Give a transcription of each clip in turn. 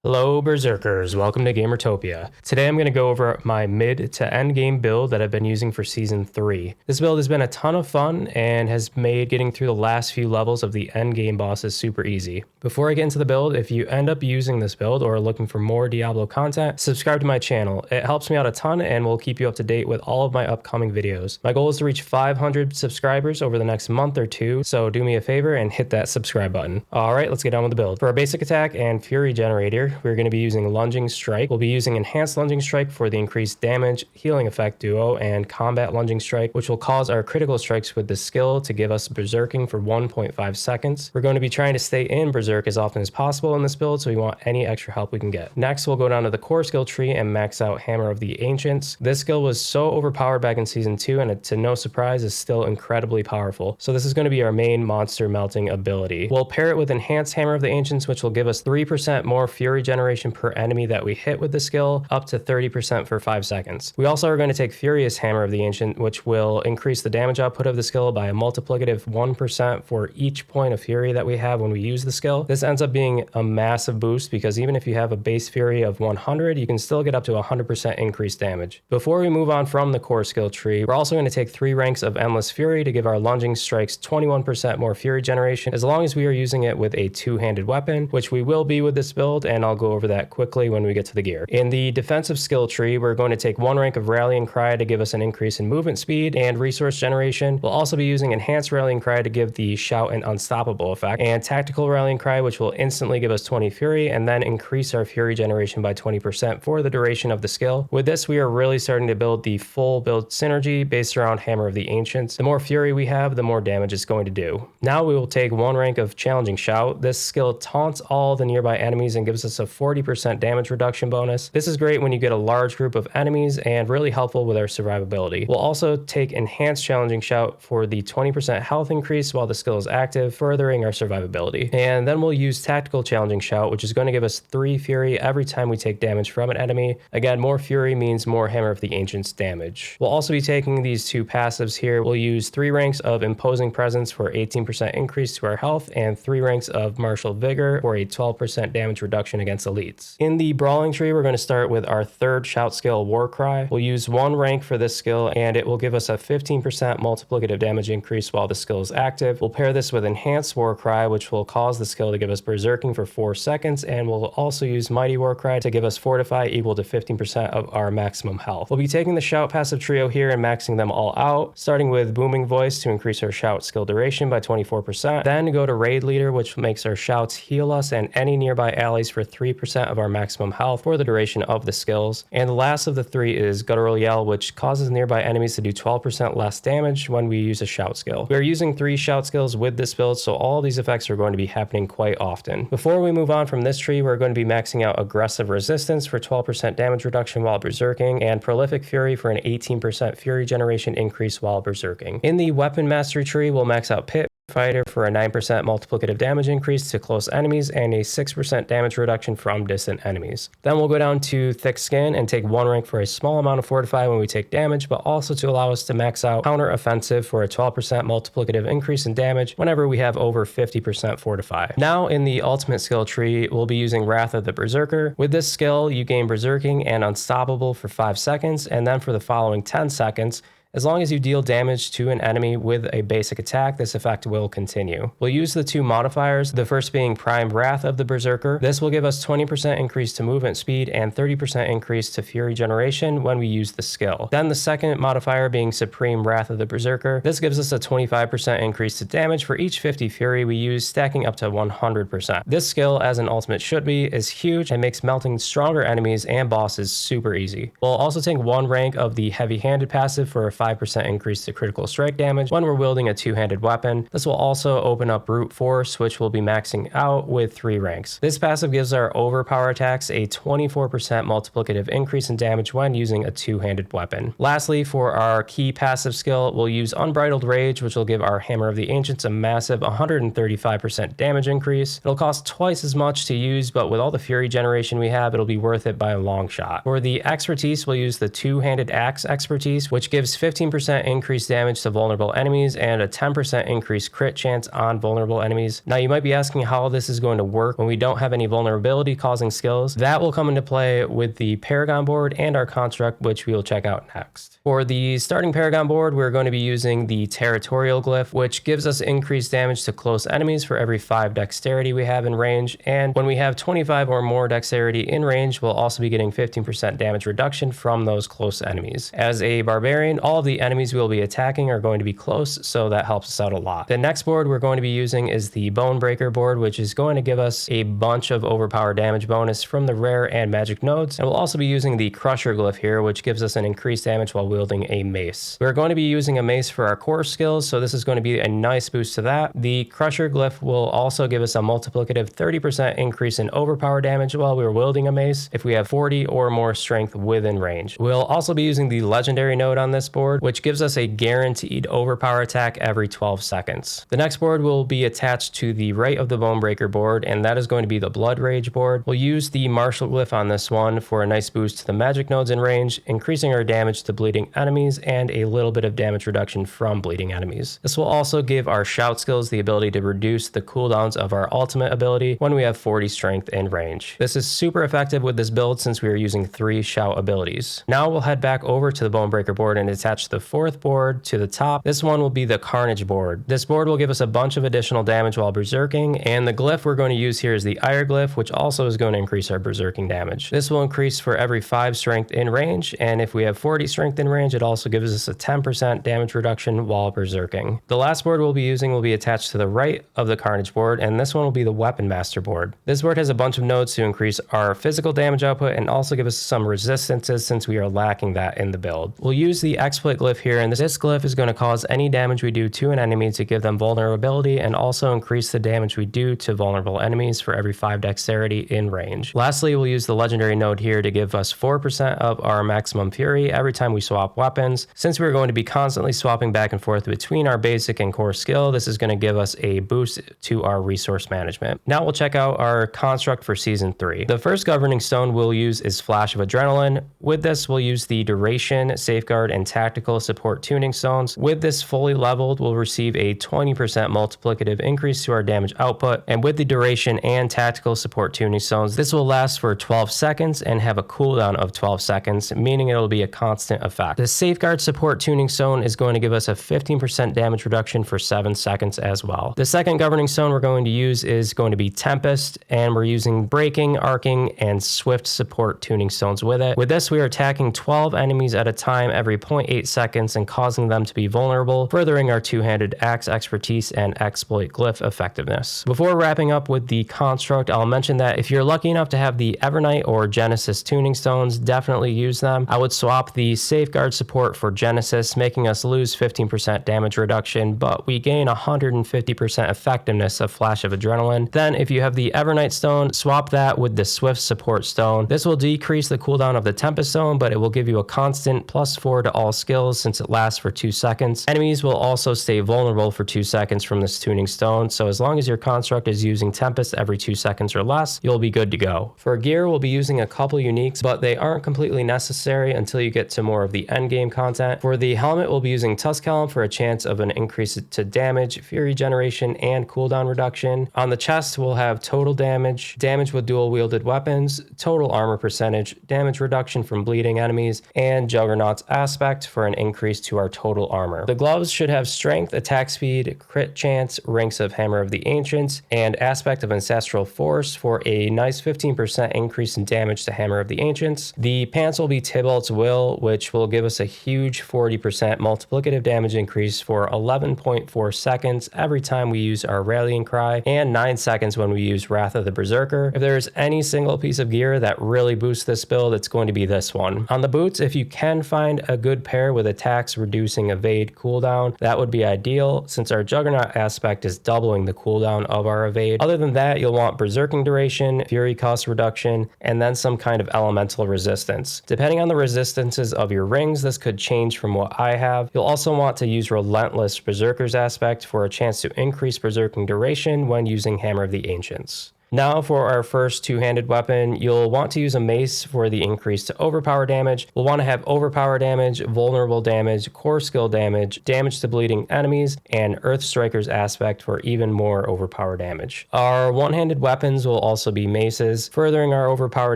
Hello Berserkers, welcome to Gamertopia. Today I'm going to go over my mid to end game build that I've been using for Season 3. This build has been a ton of fun and has made getting through the last few levels of the end game bosses super easy. Before I get into the build, if you end up using this build or are looking for more Diablo content, subscribe to my channel. It helps me out a ton and will keep you up to date with all of my upcoming videos. My goal is to reach 500 subscribers over the next month or two, so do me a favor and hit that subscribe button. Alright, let's get on with the build. For our basic attack and Fury Generator, we're going to be using Lunging Strike. We'll be using Enhanced Lunging Strike for the increased damage, healing effect duo, and Combat Lunging Strike, which will cause our critical strikes with the skill to give us Berserking for 1.5 seconds. We're going to be trying to stay in Berserk as often as possible in this build, so we want any extra help we can get. Next, we'll go down to the core skill tree and max out Hammer of the Ancients. This skill was so overpowered back in Season 2, and to no surprise is still incredibly powerful. So this is going to be our main monster melting ability. We'll pair it with Enhanced Hammer of the Ancients, which will give us 3% more Fury Generation per enemy that we hit with the skill, up to 30% for 5 seconds. We also are going to take Furious Hammer of the Ancient, which will increase the damage output of the skill by a multiplicative 1% for each point of Fury that we have when we use the skill. This ends up being a massive boost because even if you have a base Fury of 100, you can still get up to 100% increased damage. Before we move on from the core skill tree, we're also going to take 3 ranks of Endless Fury to give our lunging strikes 21% more Fury generation, as long as we are using it with a two-handed weapon, which we will be with this build, and I'll go over that quickly when we get to the gear. In the defensive skill tree, we're going to take 1 rank of Rallying Cry to give us an increase in movement speed and resource generation. We'll also be using Enhanced Rallying Cry to give the Shout and Unstoppable effect, and Tactical Rallying Cry, which will instantly give us 20 Fury and then increase our Fury generation by 20% for the duration of the skill. With this, we are really starting to build the full build synergy based around Hammer of the Ancients. The more Fury we have, the more damage it's going to do. Now we will take 1 rank of Challenging Shout. This skill taunts all the nearby enemies and gives us a 40% damage reduction bonus. This is great when you get a large group of enemies and really helpful with our survivability. We'll also take Enhanced Challenging Shout for the 20% health increase while the skill is active, furthering our survivability. And then we'll use Tactical Challenging Shout, which is going to give us 3 Fury every time we take damage from an enemy. Again, more Fury means more Hammer of the Ancients damage. We'll also be taking these 2 passives here. We'll use 3 ranks of Imposing Presence for 18% increase to our health and 3 ranks of Martial Vigor for a 12% damage reduction against elites. In the Brawling tree, we're going to start with our 3rd shout skill, Warcry. We'll use 1 rank for this skill, and it will give us a 15% multiplicative damage increase while the skill is active. We'll pair this with Enhanced Warcry, which will cause the skill to give us Berserking for 4 seconds, and we'll also use Mighty Warcry to give us Fortify equal to 15% of our maximum health. We'll be taking the Shout passive trio here and maxing them all out, starting with Booming Voice to increase our Shout skill duration by 24%, then go to Raid Leader, which makes our shouts heal us and any nearby allies for 3% of our maximum health for the duration of the skills. And the last of the 3 is Guttural Yell, which causes nearby enemies to do 12% less damage when we use a shout skill. We are using 3 shout skills with this build, so all these effects are going to be happening quite often. Before we move on from this tree, we're going to be maxing out Aggressive Resistance for 12% damage reduction while berserking, and Prolific Fury for an 18% Fury generation increase while berserking. In the Weapon Mastery tree, we'll max out Pit Fighter for a 9% multiplicative damage increase to close enemies and a 6% damage reduction from distant enemies. Then we'll go down to Thick Skin and take 1 rank for a small amount of Fortify when we take damage, but also to allow us to max out Counter Offensive for a 12% multiplicative increase in damage whenever we have over 50% Fortify. Now in the ultimate skill tree, we'll be using Wrath of the Berserker. With this skill, you gain Berserking and Unstoppable for 5 seconds, and then for the following 10 seconds, as long as you deal damage to an enemy with a basic attack, this effect will continue. We'll use the 2 modifiers, the first being Prime Wrath of the Berserker. This will give us 20% increase to movement speed and 30% increase to Fury generation when we use the skill. Then the second modifier being Supreme Wrath of the Berserker. This gives us a 25% increase to damage for each 50 Fury we use, stacking up to 100%. This skill, as an ultimate should be, is huge and makes melting stronger enemies and bosses super easy. We'll also take 1 rank of the Heavy-Handed passive for a 5% increase to critical strike damage when we're wielding a 2-handed weapon. This will also open up Brute Force, which we'll be maxing out with 3 ranks. This passive gives our overpower attacks a 24% multiplicative increase in damage when using a 2-handed weapon. Lastly, for our key passive skill, we'll use Unbridled Rage, which will give our Hammer of the Ancients a massive 135% damage increase. It'll cost twice as much to use, but with all the Fury generation we have, it'll be worth it by a long shot. For the expertise, we'll use the 2-handed axe expertise, which gives 15% increased damage to vulnerable enemies and a 10% increased crit chance on vulnerable enemies. Now you might be asking how this is going to work when we don't have any vulnerability causing skills. That will come into play with the Paragon board and our construct, which we will check out next. For the starting Paragon board, we're going to be using the Territorial Glyph, which gives us increased damage to close enemies for every 5 dexterity we have in range. And when we have 25 or more dexterity in range, we'll also be getting 15% damage reduction from those close enemies. As a barbarian, all of the enemies we'll be attacking are going to be close, so that helps us out a lot. The next board we're going to be using is the Bonebreaker board, which is going to give us a bunch of overpower damage bonus from the rare and magic nodes. And we'll also be using the Crusher Glyph here, which gives us an increased damage while wielding a mace. We're going to be using a mace for our core skills, so this is going to be a nice boost to that. The Crusher Glyph will also give us a multiplicative 30% increase in overpower damage while we're wielding a mace if we have 40 or more strength within range. We'll also be using the Legendary node on this board, which gives us a guaranteed overpower attack every 12 seconds. The next board will be attached to the right of the Bonebreaker board, and that is going to be the Blood Rage board. We'll use the Martial Glyph on this one for a nice boost to the magic nodes in range, increasing our damage to bleeding enemies and a little bit of damage reduction from bleeding enemies. This will also give our Shout skills the ability to reduce the cooldowns of our ultimate ability when we have 40 strength in range. This is super effective with this build since we are using 3 Shout abilities. Now we'll head back over to the Bonebreaker board and attach the fourth board to the top. This one will be the Carnage board. This board will give us a bunch of additional damage while berserking, and the glyph we're going to use here is the Ire Glyph, which also is going to increase our berserking damage. This will increase for every 5 strength in range, and if we have 40 strength in range, it also gives us a 10% damage reduction while berserking. The last board we'll be using will be attached to the right of the Carnage board, and this one will be the Weapon Master board. This board has a bunch of nodes to increase our physical damage output and also give us some resistances since we are lacking that in the build. We'll use the Exploit Glyph here, and this glyph is going to cause any damage we do to an enemy to give them vulnerability and also increase the damage we do to vulnerable enemies for every 5 dexterity in range. Lastly, we'll use the Legendary node here to give us 4% of our maximum fury every time we swap weapons. Since we're going to be constantly swapping back and forth between our basic and core skill, this is going to give us a boost to our resource management. Now we'll check out our construct for Season 3. The first governing stone we'll use is Flash of Adrenaline. With this, we'll use the Duration, Safeguard, and Tactical Support tuning stones. With this fully leveled, we'll receive a 20% multiplicative increase to our damage output, and with the Duration and Tactical Support tuning stones, this will last for 12 seconds and have a cooldown of 12 seconds, meaning it'll be a constant effect. The Safeguard Support tuning stone is going to give us a 15% damage reduction for 7 seconds as well. The second governing stone we're going to use is going to be Tempest, and we're using Breaking, Arcing, and Swift support tuning stones with it. With this, we are attacking 12 enemies at a time every 0.8 seconds and causing them to be vulnerable, furthering our two-handed axe expertise and exploit glyph effectiveness. Before wrapping up with the construct, I'll mention that if you're lucky enough to have the Evernight or Genesis tuning stones, definitely use them. I would swap the Safeguard support for Genesis, making us lose 15% damage reduction, but we gain 150% effectiveness of Flash of Adrenaline. Then if you have the Evernight stone, swap that with the Swift support stone. This will decrease the cooldown of the Tempest stone, but it will give you a constant +4 to all skills since it lasts for 2 seconds. Enemies will also stay vulnerable for 2 seconds from this tuning stone, so as long as your construct is using Tempest every 2 seconds or less, you'll be good to go. For gear, we'll be using a couple uniques, but they aren't completely necessary until you get to more of the endgame content. For the helmet, we'll be using Tusk Helm for a chance of an increase to damage, fury generation, and cooldown reduction. On the chest, we'll have total damage, damage with dual wielded weapons, total armor percentage, damage reduction from bleeding enemies, and Juggernaut's aspect for an increase to our total armor. The gloves should have strength, attack speed, crit chance, ranks of Hammer of the Ancients, and aspect of Ancestral Force for a nice 15% increase in damage to Hammer of the Ancients. The pants will be Tybalt's Will, which will give us a huge 40% multiplicative damage increase for 11.4 seconds every time we use our Rallying Cry, and 9 seconds when we use Wrath of the Berserker. If there's any single piece of gear that really boosts this build, it's going to be this one. On the boots, if you can find a good pair with attacks reducing evade cooldown, that would be ideal since our Juggernaut aspect is doubling the cooldown of our evade. Other than that, you'll want Berserking duration, fury cost reduction, and then some kind of elemental resistance. Depending on the resistances of your rings, this could change from what I have. You'll also want to use Relentless Berserker's aspect for a chance to increase Berserking duration when using Hammer of the Ancients. Now for our first two-handed weapon, you'll want to use a mace for the increase to overpower damage. We'll want to have overpower damage, vulnerable damage, core skill damage, damage to bleeding enemies, and Earth Striker's aspect for even more overpower damage. Our one-handed weapons will also be maces, furthering our overpower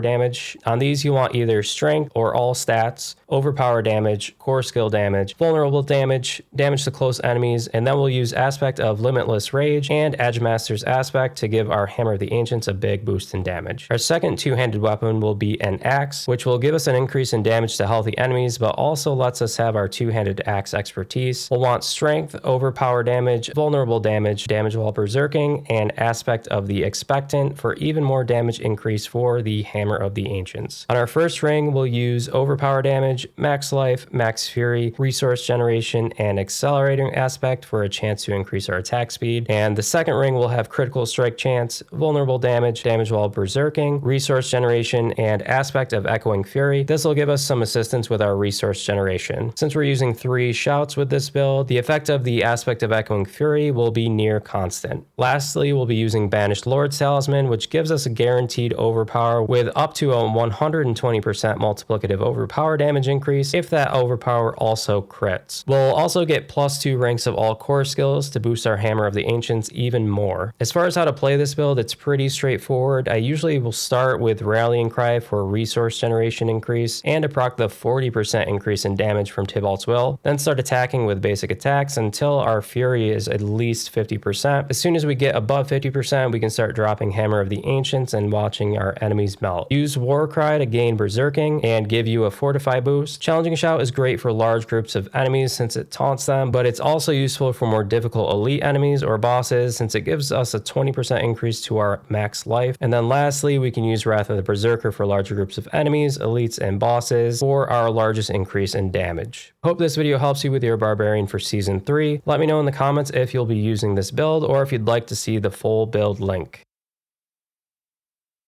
damage. On these you want either strength or all stats, overpower damage, core skill damage, vulnerable damage, damage to close enemies, and then we'll use aspect of Limitless Rage and Edgemaster's aspect to give our Hammer of the Ancients a big boost in damage. Our second two-handed weapon will be an axe, which will give us an increase in damage to healthy enemies, but also lets us have our two-handed axe expertise. We'll want strength, overpower damage, vulnerable damage, damage while berserking, and aspect of the Expectant for even more damage increase for the Hammer of the Ancients. On our first ring, we'll use overpower damage, max life, max fury, resource generation, and accelerating aspect for a chance to increase our attack speed. And the second ring will have critical strike chance, vulnerable damage, damage while berserking, resource generation, and aspect of echoing fury. This will give us some assistance with our resource generation. Since we're using 3 shouts with this build, the effect of the aspect of echoing fury will be near constant. Lastly, we'll be using Banished Lord's Talisman, which gives us a guaranteed overpower with up to a 120% multiplicative overpower damage increase if that overpower also crits. We'll also get +2 ranks of all core skills to boost our Hammer of the Ancients even more. As far as how to play this build, it's pretty straightforward. I usually will start with Rallying Cry for resource generation increase and to proc the 40% increase in damage from Tybalt's Will, then start attacking with basic attacks until our fury is at least 50%. As soon as we get above 50%, we can start dropping Hammer of the Ancients and watching our enemies melt. Use Warcry to gain berserking and give you a fortify boost. Challenging Shout is great for large groups of enemies since it taunts them, but it's also useful for more difficult elite enemies or bosses since it gives us a 20% increase to our max life. And then lastly, we can use Wrath of the Berserker for larger groups of enemies, elites, and bosses for our largest increase in damage. Hope this video helps you with your Barbarian for Season 3. Let me know in the comments if you'll be using this build or if you'd like to see the full build link.